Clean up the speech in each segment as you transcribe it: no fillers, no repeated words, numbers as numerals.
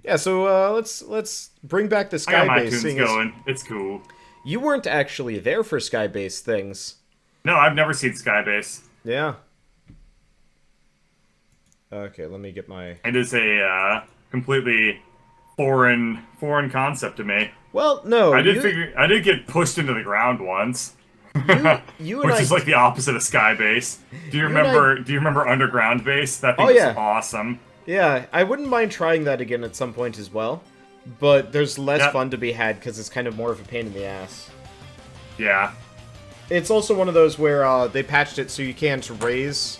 Yeah, so let's bring back the I got my Skybase. tunes Seeing as going. It's cool. you weren't actually there for Skybase things. No, I've never seen Skybase. Yeah. Okay, let me get my. It is a completely foreign concept to me. Well, no, I did get pushed into the ground once, you and which I is like the opposite of Skybase. you and I. Do you remember Underground Base? That Oh thing was yeah, awesome. yeah. I wouldn't mind trying that again at some point as well, but there's less Yep. fun to be had because it's kind of more of a pain in the ass. Yeah. It's also one of those where they patched it so you can't raise,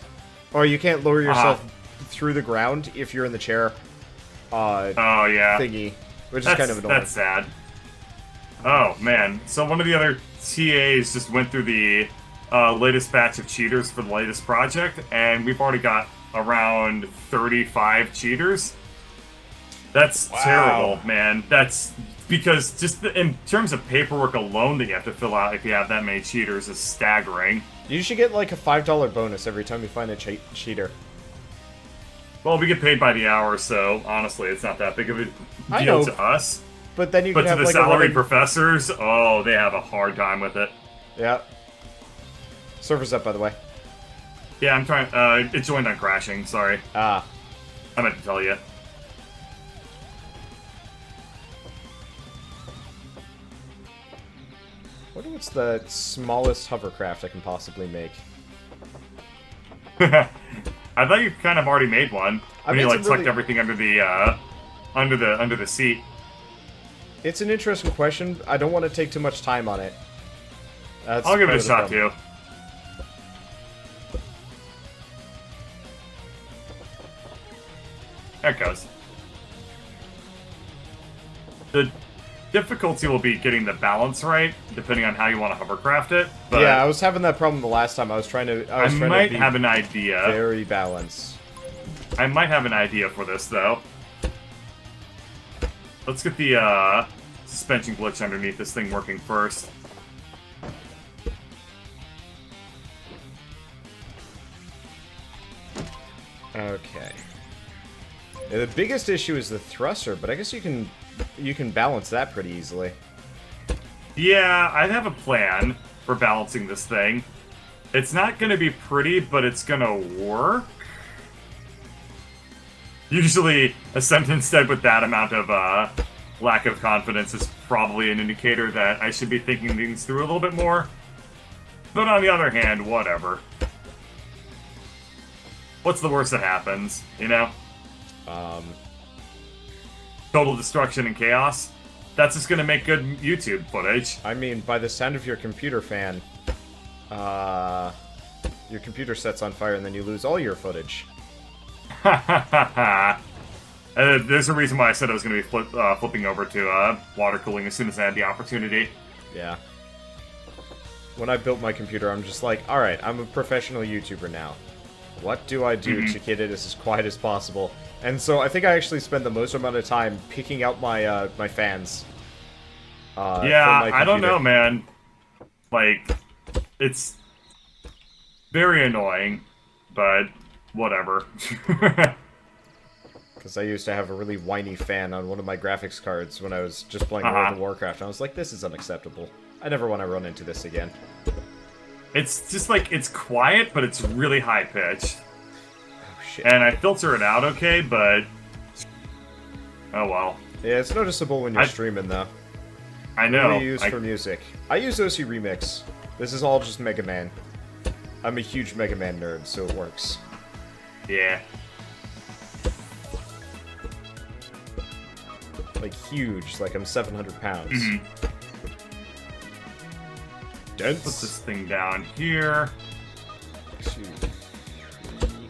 or you can't lower yourself through the ground if you're in the chair. Oh yeah. Thingy, which is kind of annoying. That's sad. Oh man. So one of the other TAs just went through the latest batch of cheaters for the latest project, and we've already got around 35 cheaters. That's terrible, man. That's because in terms of paperwork alone that you have to fill out if you have that many cheaters is staggering. You should get like a $5 bonus every time you find a cheater. Well, we get paid by the hour, so honestly, it's not that big of a I know, deal to us. but then you But can to have the like salaried a running... professors, oh, they have a hard time with it. Yeah. Server's up, by the way. Yeah, I'm trying. It joined on crashing. Sorry, Ah. I meant to tell you. Wonder what's the smallest hovercraft I can possibly make. I thought you kind of already made one when you made like some tucked really- everything under the seat. It's an interesting question. I don't want to take too much time on it. That's I'll give part it a of the shot problem. too. There it goes. The difficulty will be getting the balance right, depending on how you want to hovercraft it. But Yeah, I was having that problem the last time. I was trying to might be have an idea. very balanced. I might have an idea for this, though. Let's get the suspension glitch underneath this thing working first. Okay. Yeah, the biggest issue is the thruster, but I guess you can balance that pretty easily. Yeah, I have a plan for balancing this thing. It's not going to be pretty, but it's going to work. Usually, a sentence said with that amount of lack of confidence is probably an indicator that I should be thinking things through a little bit more. But on the other hand, whatever. What's the worst that happens, you know? Total destruction and chaos? That's just gonna make good YouTube footage. I mean, by the sound of your computer fan, your computer sets on fire and then you lose all your footage. There's a reason why I said I was going to be flipping over to water cooling as soon as I had the opportunity. Yeah. When I built my computer, I'm just like, alright, I'm a professional YouTuber now. What do I do to get it as quiet as possible? And so I think I actually spend the most amount of time picking out my my fans. Yeah, for my I don't computer. know, man. Like, it's very annoying, but whatever. Because I used to have a really whiny fan on one of my graphics cards when I was just playing World of Warcraft. And I was like, this is unacceptable. I never want to run into this again. It's just like, it's quiet, but it's really high-pitched. Oh, shit. And I filter it out okay, but... Oh well. Yeah, it's noticeable when you're streaming, though. I know. What do you use for music? I use OC Remix. This is all just Mega Man. I'm a huge Mega Man nerd, so it works. Yeah. Like, huge. Like, I'm 700 pounds. Dense. Put this thing down here. 2, 3,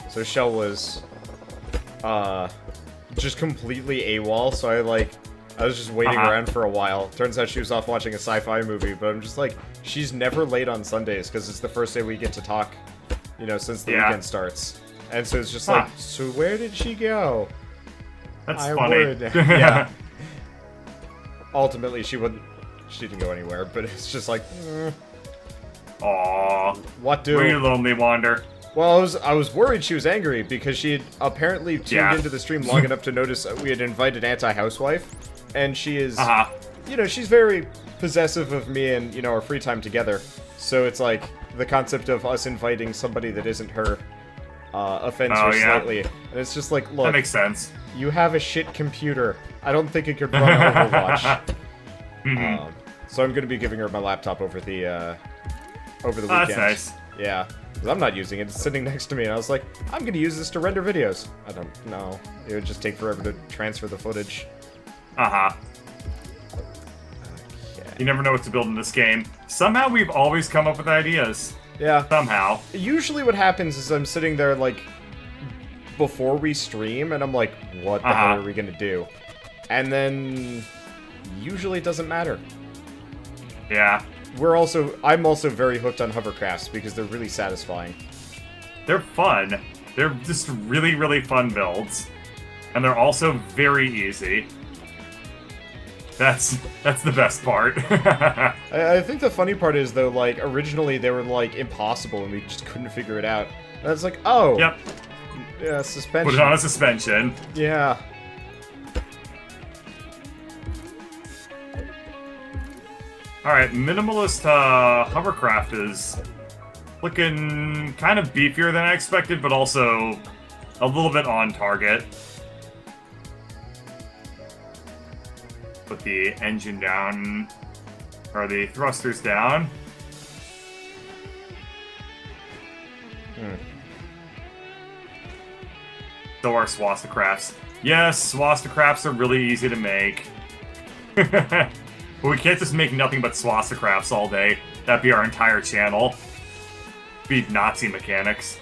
4. So Shell was, just completely AWOL, so I was just waiting around for a while. Turns out she was off watching a sci-fi movie, but I'm just like, she's never late on Sundays, because it's the first day we get to talk, you know, since the weekend starts. And so it's just like, so where did she go? That's I funny. would. Yeah. Ultimately, she didn't go anywhere, but it's just like, Aww. what do? Where you lonely wander? Well, I was worried she was angry because she had apparently tuned into the stream long enough to notice we had invited anti-housewife, and she is, you know, she's very possessive of me and, you know, our free time together. So it's like the concept of us inviting somebody that isn't her offends her slightly, and it's just like, look, that makes sense. You have a shit computer. I don't think it could run Overwatch. So I'm gonna be giving her my laptop over the weekend. That's nice. Yeah. Because I'm not using it. It's sitting next to me, and I was like, I'm going to use this to render videos. I don't know. It would just take forever to transfer the footage. Okay. You never know what to build in this game. Somehow we've always come up with ideas. Yeah. Somehow. Usually what happens is I'm sitting there, like, before we stream, and I'm like, what the hell are we going to do? And then usually it doesn't matter. Yeah. I'm also very hooked on hovercrafts because they're really satisfying. They're fun. They're just really, really fun builds. And they're also very easy. That's the best part. I think the funny part is, though, like, originally they were, like, impossible and we just couldn't figure it out. And it's like, oh! Yep. Yeah, suspension. Put it on a suspension. Yeah. Alright, minimalist hovercraft is looking kind of beefier than I expected, but also a little bit on target. Put the engine down, or the thrusters down. So are swasticrafts. Yes, swasticrafts are really easy to make. But we can't just make nothing but swasticrafts all day. That'd be our entire channel. Be Nazi mechanics.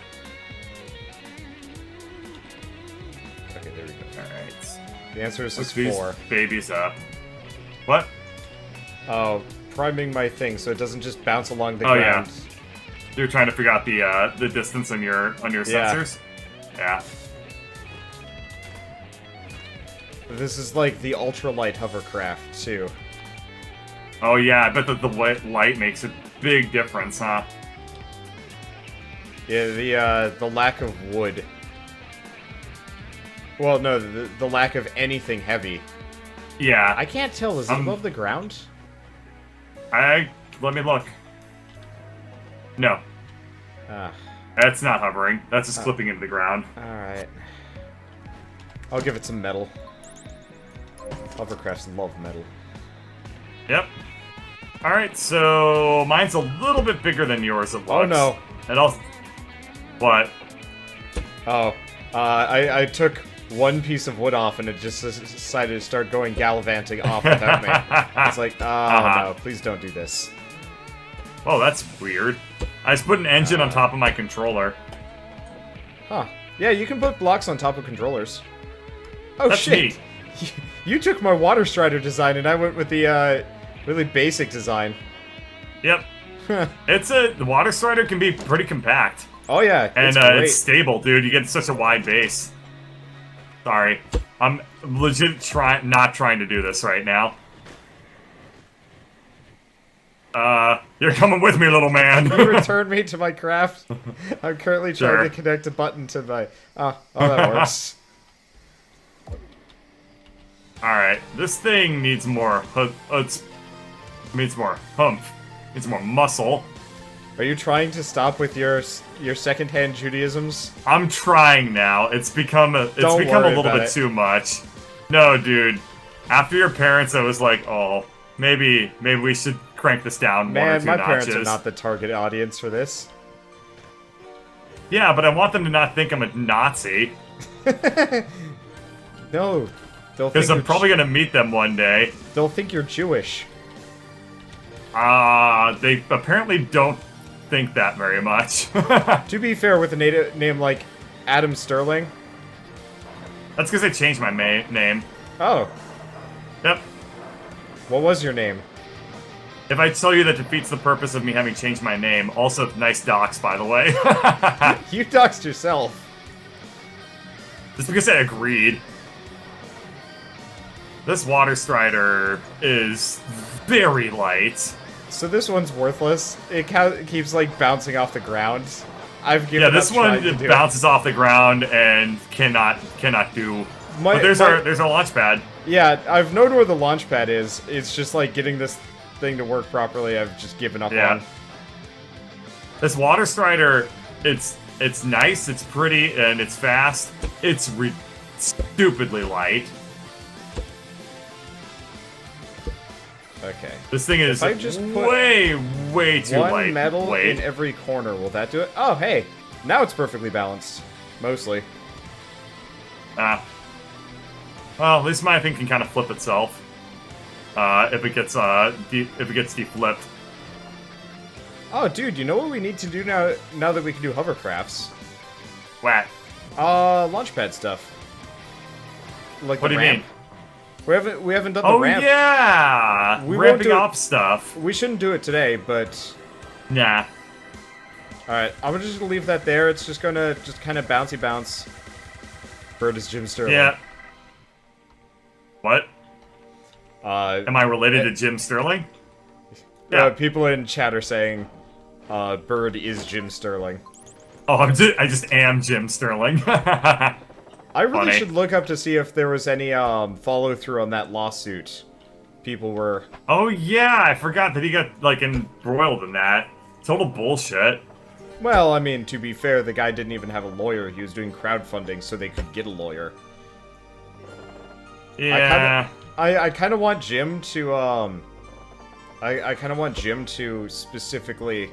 Okay, there we go. Alright. The answer is Let's 4. Babies up. What? Oh, priming my thing so it doesn't just bounce along the ground. Yeah. You're trying to figure out the distance on your sensors? Yeah. This is like the ultralight hovercraft, too. Oh yeah, I bet that the light makes a big difference, huh? Yeah, the lack of wood. Well, no, the lack of anything heavy. Yeah. I can't tell. Is it above the ground? Let me look. No. That's not hovering. That's just clipping into the ground. Alright. I'll give it some metal. Hovercrafts love metal. Yep. Alright, so mine's a little bit bigger than yours, it looks. Oh no. And also... What? Oh. I took one piece of wood off and it just decided to start going gallivanting off without me. It's like, oh no, please don't do this. Oh, that's weird. I just put an engine on top of my controller. Huh. Yeah, you can put blocks on top of controllers. Oh that's shit! Neat. You took my water strider design and I went with the really basic design. Yep. The water strider can be pretty compact. Oh yeah, and it's stable, dude. You get such a wide base. Sorry, I'm legit not trying to do this right now. You're coming with me, little man. You return me to my craft. I'm currently trying to connect a button to my. Oh, that works. Alright, this thing needs more needs more humph. Needs more muscle. Are you trying to stop with your secondhand Judaisms? I'm trying now. It's become a little bit too much. No, dude. After your parents, I was like, oh, maybe we should crank this down one or two notches. Man, my parents are not the target audience for this. Yeah, but I want them to not think I'm a Nazi. No. Because I'm probably going to meet them one day. They'll think you're Jewish. They apparently don't think that very much. To be fair, with a name like Adam Sterling. That's because I changed my name. Oh. Yep. What was your name? If I tell you, that defeats the purpose of me having changed my name. Also, nice docs, by the way. You doxed yourself. Just because I agreed. This water strider is very light. So this one's worthless. It keeps, like, bouncing off the ground. I've given Yeah, up this trying one to do bounces off the ground and cannot do. But there's our launch pad. Yeah, I've known where the launch pad is. It's just like getting this thing to work properly. I've just given up on. This water strider, it's nice, it's pretty, and it's fast. It's stupidly light. Okay. This thing is I just put way too light. one metal in every corner. Will that do it? Oh, hey. Now it's perfectly balanced. Mostly. Well, at least my thing can kind of flip itself. If it gets deflipped. Oh, dude, you know what we need to do now that we can do hovercrafts? What? Launchpad stuff. Like what do you ramp. mean? We haven't done the ramp. Oh yeah, ramping up stuff. We shouldn't do it today, but nah. All right, I'm just gonna leave that there. It's just gonna kind of bouncy bounce. Bird is Jim Sterling. Yeah. What? Am I related to Jim Sterling? Yeah. People in chat are saying, Bird is Jim Sterling. Oh, I just am Jim Sterling. I really should look up to see if there was any follow through on that lawsuit. People were. Oh yeah, I forgot that he got like embroiled in that. Total bullshit. Well, I mean, to be fair, the guy didn't even have a lawyer. He was doing crowdfunding so they could get a lawyer. Yeah. I kind of want Jim to I kind of want Jim to specifically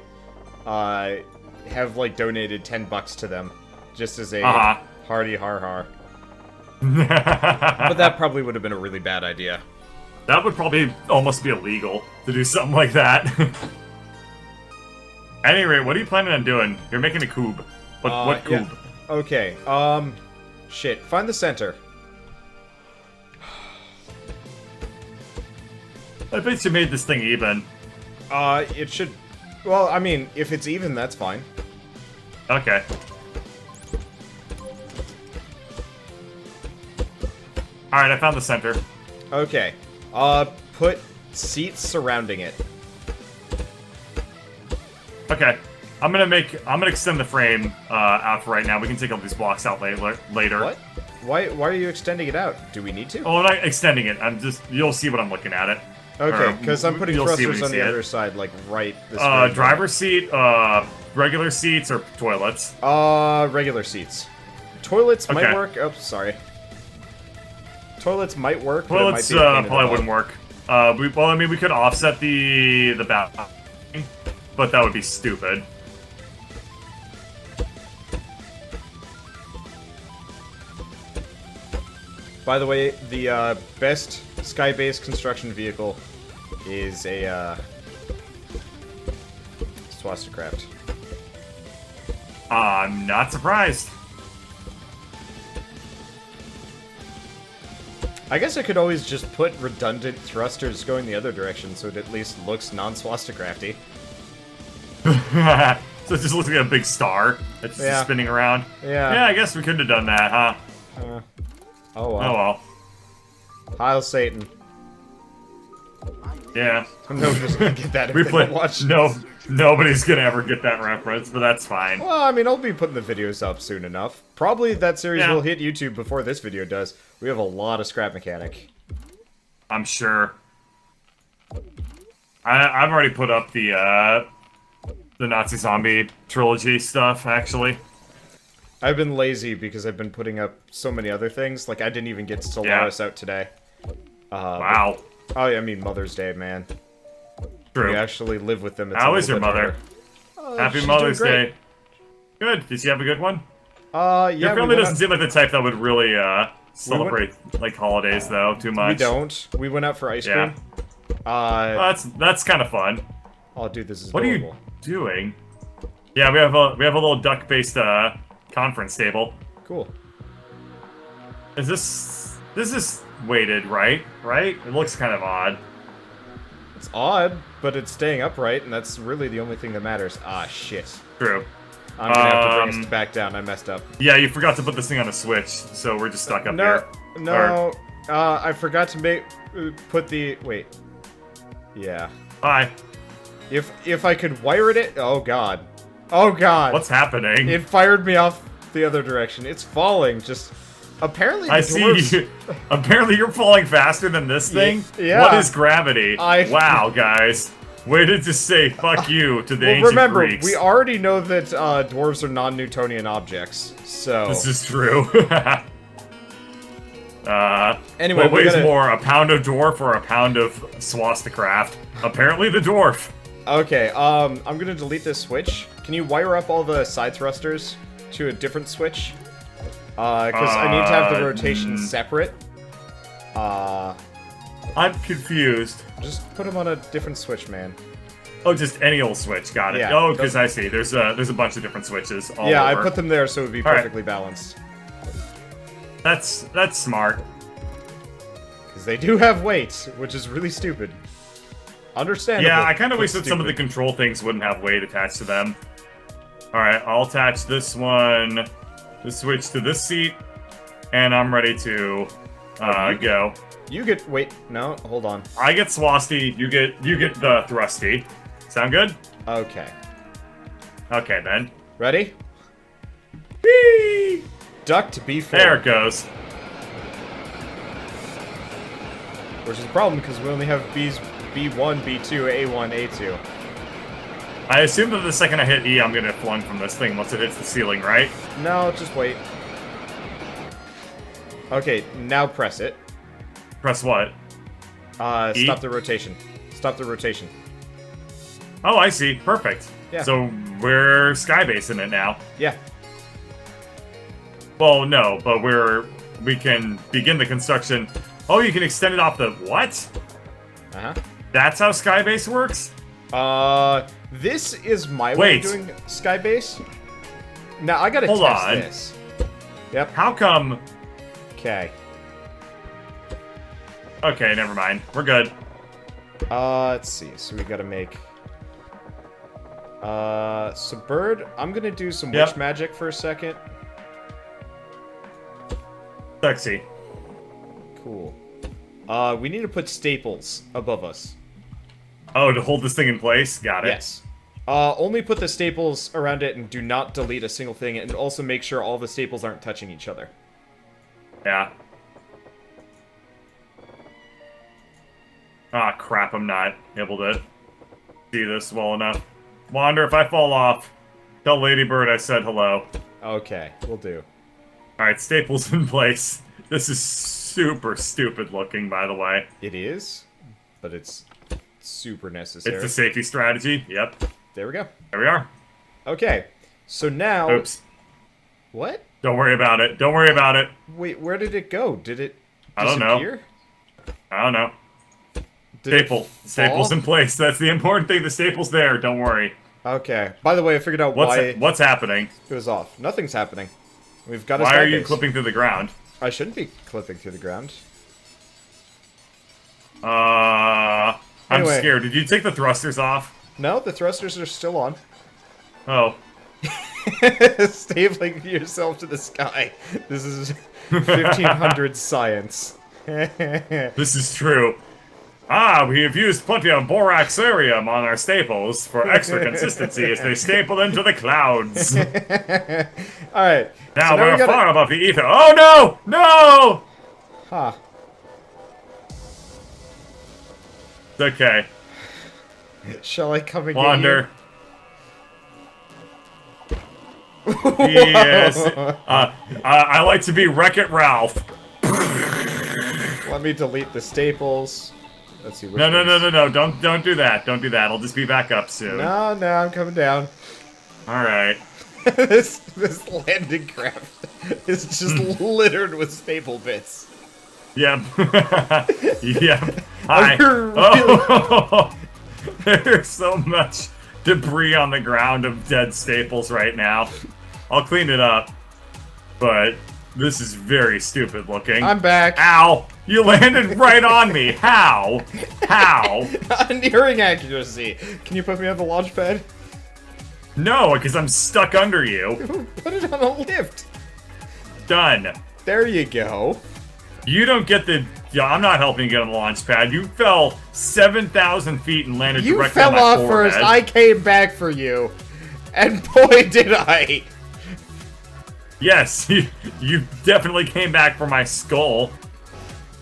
have like donated $10 to them just as a hearty har har. But that probably would have been a really bad idea. That would probably almost be illegal to do something like that. At any rate, what are you planning on doing? You're making a cube. What cube? Yeah. Okay. Shit. Find the center. I bet you made this thing even. It should. Well, I mean, if it's even, that's fine. Okay. Alright, I found the center. Okay. Put seats surrounding it. Okay. I'm gonna extend the frame out for right now. We can take all these blocks out later. What? Why are you extending it out? Do we need to? Oh, I'm not extending it. you'll see what I'm looking at it. Okay, because I'm putting thrusters on the other side, like right this way. Driver's seat, regular seats, or toilets? Regular seats. Toilets might work. Oh, sorry. Toilets might work, Toilets but it might be probably wouldn't work. Well, I mean, we could offset the bathroom, but that would be stupid. By the way, the best Skybase construction vehicle is a Swastikcraft. I'm not surprised. I guess I could always just put redundant thrusters going the other direction so it at least looks non-Swastikcrafty. So it just looks like a big star that's just spinning around. Yeah, I guess we could have done that, huh? Oh well. Oh well. Heil Satan. Yeah. Nobody's gonna get that if they don't watch. Nobody's gonna ever get that reference, but that's fine. Well, I mean, I'll be putting the videos up soon enough. Probably that series will hit YouTube before this video does. We have a lot of scrap mechanic. I'm sure. I've already put up the Nazi Zombie trilogy stuff, actually. I've been lazy because I've been putting up so many other things. Like, I didn't even get Stellaris out today. Wow. Oh, yeah, I mean, Mother's Day, man. True. You actually live with them. How is your mother? Happy Mother's Day. Good. Did she have a good one? Yeah. Your family doesn't seem like the type that would really celebrate like holidays though too much. We don't. We went out for ice cream. Well, that's kind of fun. Oh, dude, this is What adorable. are you doing? Yeah, we have a little duck-based conference table. Cool. Is this is weighted, right? Right? It looks kind of odd. It's odd, but it's staying upright, and that's really the only thing that matters. Ah, shit. True. I'm gonna have to bring us back down. I messed up. Yeah, you forgot to put this thing on a switch, so we're just stuck up here. No, I forgot to put the... Wait. Yeah. Bye. If I could wire it... Oh, God. Oh god. What's happening? It fired me off the other direction. It's falling. Just apparently the I dwarves... see you. Apparently you're falling faster than this thing? Yeah. What is gravity? I- Wow, guys. Way to just say fuck you to the Well, ancient remember, Greeks. we already know that dwarves are non-Newtonian objects, so... This is true. Anyway, what we weighs gotta- more, a pound of dwarf or a pound of swasticraft? Apparently the dwarf. Okay, I'm gonna delete this switch. Can you wire up all the side thrusters to a different switch? Because I need to have the rotation separate. I'm confused. Just put them on a different switch, man. Oh, just any old switch. Got it. Yeah, Oh, because I see. There's a bunch of different switches all Yeah, I over. put them there so it would be All right. perfectly balanced. That's smart. Because they do have weight, which is really stupid. Understandable. Yeah, I kind of but wish that some of the stupid. control things wouldn't have weight attached to them. Alright, I'll attach this one, the switch to this seat, and I'm ready to go. You get... Wait, no, hold on. I get swasty, you get the thrusty. Sound good? Okay. Okay, then. Ready? Whee! Duck to B4. There it goes. Which is a problem because we only have B's B1, B2, A1, A2. I assume that the second I hit E, I'm gonna flung from this thing once it hits the ceiling, right? No, just wait. Okay, now press it. Press what? E? Stop the rotation. Stop the rotation. Oh, I see. Perfect. Yeah. So we're Skybase in it now. Yeah. Well, no, but we can begin the construction. Oh, you can extend it off the what? Uh-huh. That's how Skybase works? This is my way of Wait. doing Skybase. Now, I gotta Hold test on. this. Yep. How come? Okay. Okay, never mind. We're good. Let's see. So we gotta make... so bird, I'm gonna do some Yep. witch magic for a second. Sexy. Cool. We need to put staples above us. Oh, to hold this thing in place? Got it. Yes. Only put the staples around it and do not delete a single thing, and also make sure all the staples aren't touching each other. Yeah. Ah, crap, I'm not able to see this well enough. Wander, if I fall off, tell Ladybird I said hello. Okay, we'll do. Alright, staples in place. This is super stupid looking, by the way. It is, but it's super necessary. It's a safety strategy. Yep. There we go. There we are. Okay, so now... Oops. What? Don't worry about it. Don't worry about it. Wait, where did it go? Did it I don't know. disappear? I don't know. Did it Staple. fall? Staples in place. That's the important thing. The staple's there. Don't worry. Okay. By the way, I figured out why What's happening? it was off. Nothing's happening. We've got a Why are you Skybase. clipping through the ground? I shouldn't be clipping through the ground. I'm Anyway. scared. Did you take the thrusters off? No, the thrusters are still on. Oh. Stabling yourself to the sky. This is 1500 science. This is true. Ah, we have used plenty of boraxarium on our staples for extra consistency as they staple into the clouds. Alright. Now so we're we gotta... far above the ether. Oh no! No! Huh. It's okay. Shall I come and Wander. Yes. I like to be Wreck-It Ralph. get you? Let me delete the staples. Let's see. Which No. ones. Don't do that. Don't do that. I'll just be back up soon. No, I'm coming down. All right. this landing craft is just littered with staple bits. Yep. Yep. Hi. Really- Oh, there's so much debris on the ground of dead staples right now. I'll clean it up, but this is very stupid looking. I'm back. Ow! You landed right on me. How? How? Nearing accuracy. Can you put me on the launch pad? No, because I'm stuck under you. Put it on a lift. Done. There you go. You don't get the... Yeah, I'm not helping you get on the launch pad. You fell 7,000 feet and landed You directly fell on my off forehead. first. I came back for you. And boy, did I! Yes, you definitely came back for my skull.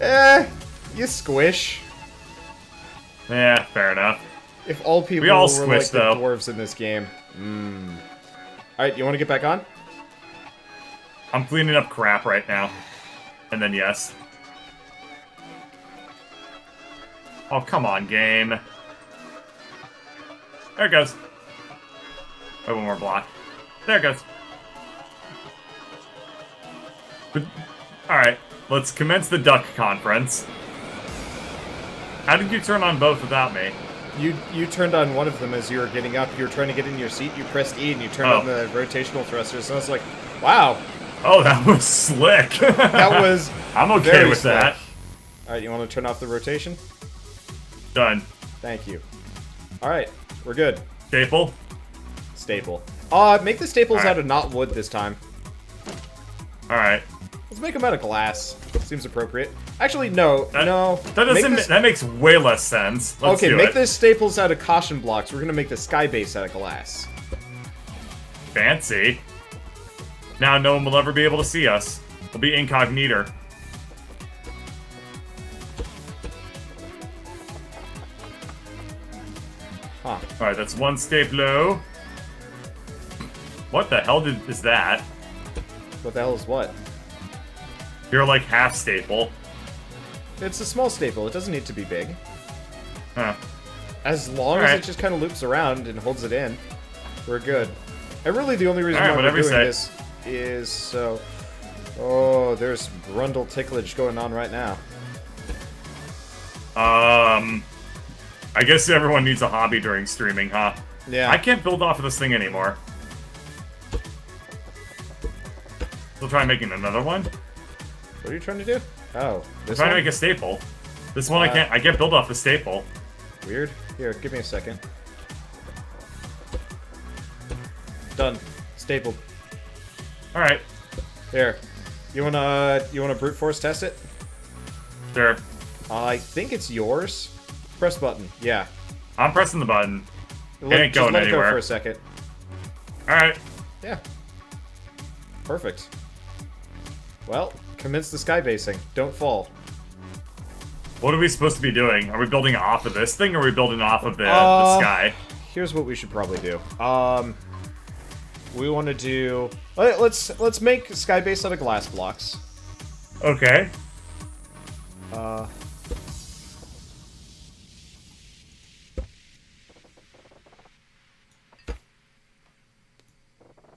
You squish. Yeah, fair enough. If all people We all were squish, like the though. dwarves in this game. Alright, you want to get back on? I'm cleaning up crap right now. And then yes. Oh, come on, game. There it goes. Wait, one more block. There it goes. Alright, let's commence the duck conference. How did you turn on both without me? You turned on one of them as you were getting up. You were trying to get in your seat. You pressed E and you turned on the rotational thrusters. And I was like, wow. Oh, that was slick. That was I'm okay very with slick. that. Alright, you want to turn off the rotation? Done. Thank you. Alright, we're good. Staple? Staple. Make the staples out of not wood this time. Alright. Let's make them out of glass. Seems appropriate. Actually, no. That makes way less sense. Let's do make it. the staples out of caution blocks. We're gonna make the Skybase out of glass. Fancy. Now no one will ever be able to see us. We'll be incognito. Huh. Alright, that's one staplo. What the hell is that? What the hell is what? You're like half staple. It's a small staple. It doesn't need to be big. Huh. As long as it just kind of loops around and holds it in, we're good. And really, the only reason why we're doing this is so... Oh, there's Brundle ticklage going on right now. I guess everyone needs a hobby during streaming, huh? Yeah. I can't build off of this thing anymore. Still try making another one? What are you trying to do? Oh, this I'm trying one? to make a staple. This one I can't build off the staple. Weird. Here, give me a second. Done. Stapled. Alright. Here. You wanna brute force test it? Sure. I think it's yours. Press button. Yeah. I'm pressing the button. It ain't just going let it anywhere. go for a second. Alright. Yeah. Perfect. Well, commence the skybasing. Don't fall. What are we supposed to be doing? Are we building off of this thing, or are we building off of the sky? Here's what we should probably do. We want to do... Let's make skybase out of glass blocks. Okay.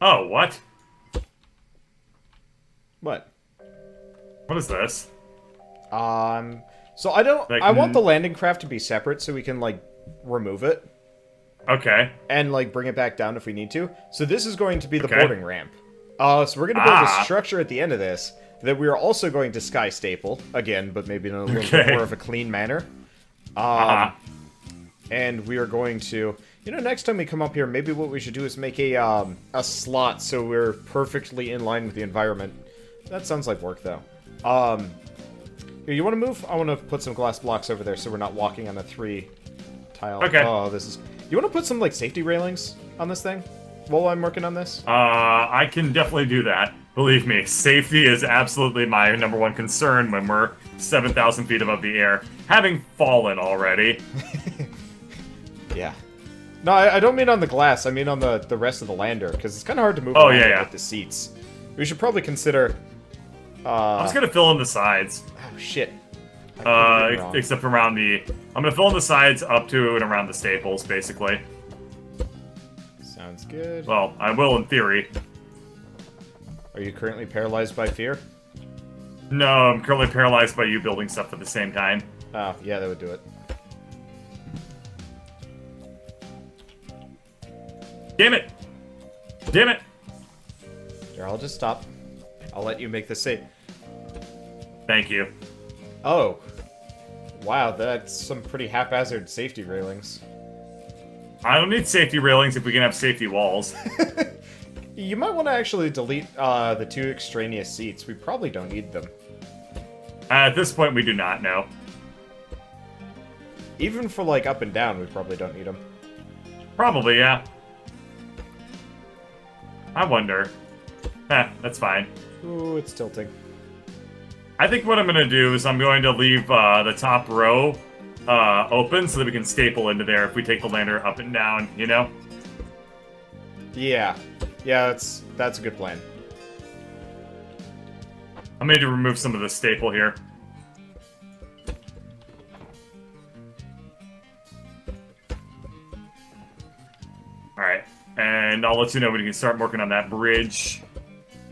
Oh, what? What? What is this? So I don't... Like, I want the landing craft to be separate so we can, like, remove it. Okay. And, like, bring it back down if we need to. So this is going to be the boarding ramp. So we're going to build a structure at the end of this that we are also going to sky staple, again, but maybe in a little bit more of a clean manner. And we are going to... You know, next time we come up here, maybe what we should do is make a slot so we're perfectly in line with the environment. That sounds like work, though. Here, you want to move? I want to put some glass blocks over there so we're not walking on a 3-tile. Okay. Oh, this is... You want to put some, like, safety railings on this thing while I'm working on this? I can definitely do that. Believe me, safety is absolutely my #1 concern when we're 7,000 feet above the air. Having fallen already. Yeah. No, I don't mean on the glass. I mean on the rest of the lander, because it's kind of hard to move around with the seats. We should probably consider... I'm just gonna fill in the sides. Oh, shit. Except around the... I'm gonna fill in the sides up to and around the staples, basically. Sounds good. Well, I will in theory. Are you currently paralyzed by fear? No, I'm currently paralyzed by you building stuff at the same time. Oh, yeah, that would do it. Damn it! Damn it! Here, I'll just stop. I'll let you make the save. Thank you. Oh. Wow, that's some pretty haphazard safety railings. I don't need safety railings if we can have safety walls. You might want to actually delete the 2 extraneous seats. We probably don't need them. At this point, we do not know. Even for, like, up and down, we probably don't need them. Probably, yeah. I wonder. That's fine. Ooh, it's tilting. I think what I'm going to do is I'm going to leave the top row open so that we can staple into there if we take the lander up and down, you know? Yeah. Yeah, that's a good plan. I'm going to remove some of the staple here. Alright, and I'll let you know when you can start working on that bridge.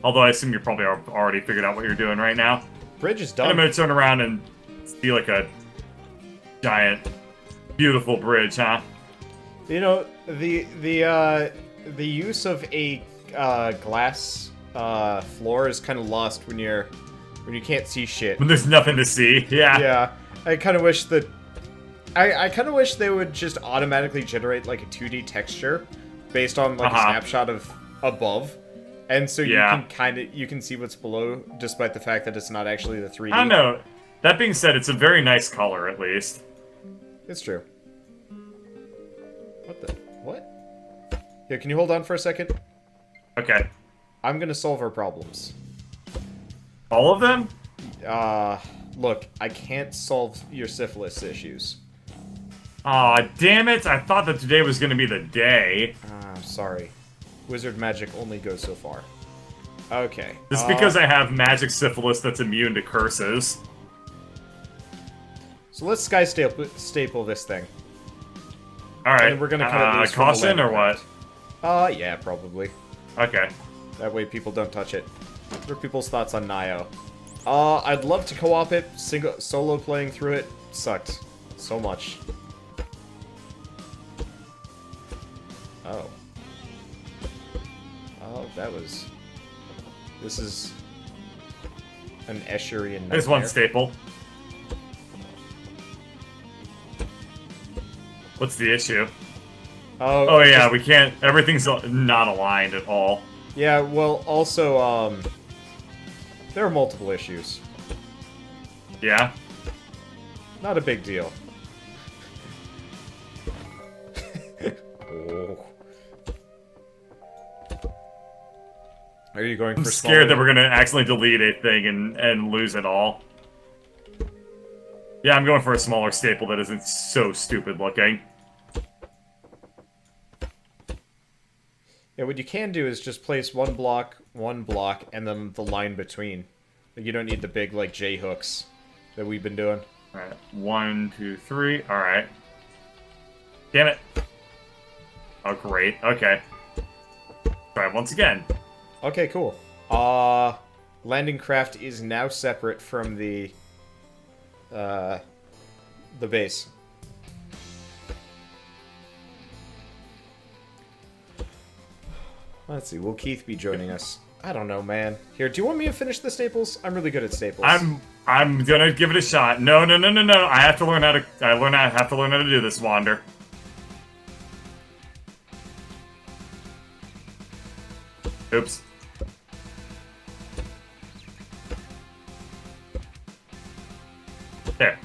Although I assume you're probably already figured out what you're doing right now. Bridge is And done. I'm going to turn around and see like a giant, beautiful bridge, huh? You know, the use of a glass floor is kind of lost when you can't see shit. When there's nothing to see, yeah. Yeah, I kind of wish that. I kind of wish they would just automatically generate like a 2D texture based on like a snapshot of above, and so you can see what's below, despite the fact that it's not actually the 3D. I don't know. That being said, it's a very nice color, at least. It's true. What? Here, can you hold on for a second? Okay. I'm gonna solve our problems. All of them? Look, I can't solve your syphilis issues. Aw, damn it! I thought that today was gonna be the day. I'm sorry. Wizard magic only goes so far. Okay. Just because I have magic syphilis that's immune to curses. So let's staple this thing. Alright. And we're gonna cut it loose from the caution or what? Yeah, probably. Okay. That way people don't touch it. What are people's thoughts on Nio? I'd love to co-op it. Solo playing through it sucked so much. Oh. Oh, this is an Escherian nightmare. There's one staple. What's the issue? Oh yeah, we can't. Everything's not aligned at all. Yeah, well, also, there are multiple issues. Yeah? Not a big deal. Oh. Are you going I'm for scared that we're gonna accidentally delete a thing and lose it all. Yeah, I'm going for a smaller staple that isn't so stupid looking. Yeah, what you can do is just place one block, and then the line between. You don't need the big, like, J-hooks that we've been doing. Alright, 1, 2, 3. Alright. Damn it. Oh, great. Okay. Try it once again. Okay, cool. Landing craft is now separate from the base. Let's see, will Keith be joining us? I don't know, man. Here, do you want me to finish the staples? I'm really good at staples. I'm gonna give it a shot. No. I have to learn how to. I have to learn how to do this, Wander. Oops. There.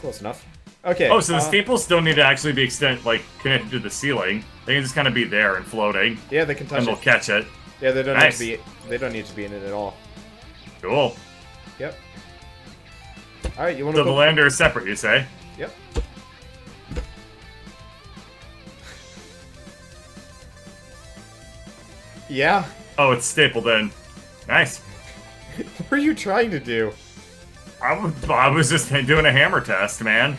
Close enough. Okay. Oh, so the staples don't need to actually be connected to the ceiling. They can just kind of be there and floating. Yeah, they can touch and it. they'll catch it. Yeah, they don't Nice. need to be. They don't need to be in it at all. Cool. Yep. All right, you want to So the lander is separate, you say? Yep. Yeah. Oh, it's stapled in. Nice. What are you trying to do? I was just doing a hammer test, man.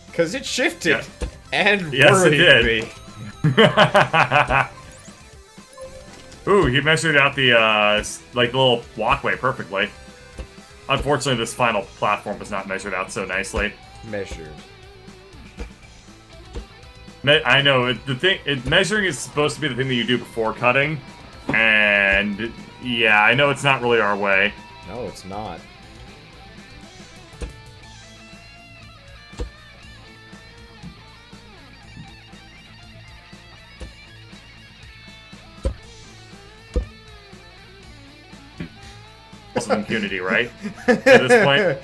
Because it shifted. Yeah. And Yes, it worried did. me. Ooh, he measured out the, little walkway perfectly. Unfortunately, this final platform was not measured out so nicely. Measured. I know, measuring is supposed to be the thing that you do before cutting. And, yeah, I know it's not really our way. No, it's not. Also impunity, right? At this point.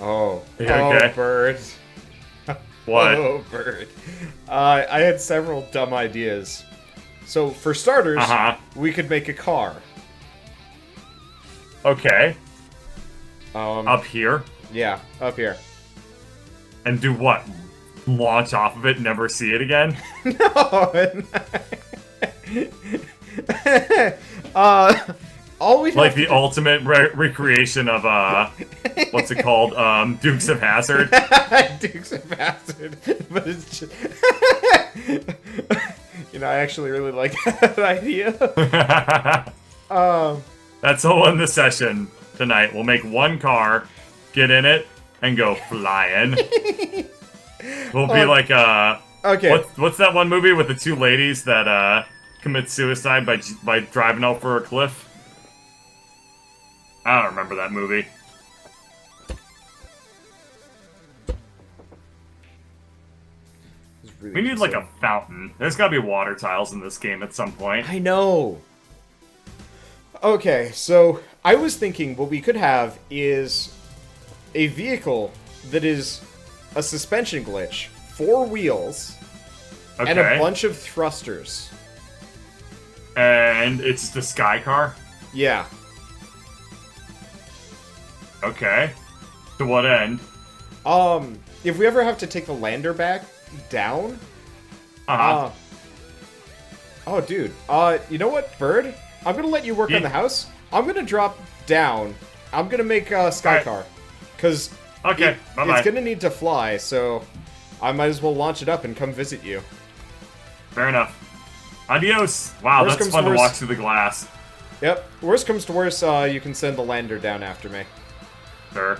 Oh. Okay. Oh, birds. What? Oh, bird. I had several dumb ideas. So, for starters, we could make a car. Okay. Um, Up here? Yeah, up here. And do what? Launch off of it, never see it again? No. All we Like the ultimate recreation of, what's it called? Dukes of Hazzard? Dukes of Hazzard. But it's just... You know, I actually really like that idea. That's all in the session tonight. We'll make one car, get in it, and go flying. We'll be like, okay. What's that one movie with the two ladies that, commit suicide by driving over a cliff? I don't remember that movie. Really We need like a fountain. There's gotta be water tiles in this game at some point. I know. Okay, so I was thinking what we could have is a vehicle that is a suspension glitch, 4 wheels, and a bunch of thrusters. And it's the sky car? Yeah. Okay. To what end? If we ever have to take the lander back down, oh, dude. You know what, Bird? I'm gonna let you work on the house. I'm gonna drop down. I'm gonna make a sky car, cause it's gonna need to fly. So I might as well launch it up and come visit you. Fair enough. Adios. Wow, Worst that's fun to walk through the glass. Yep. Worst comes to worst, you can send the lander down after me. Sure.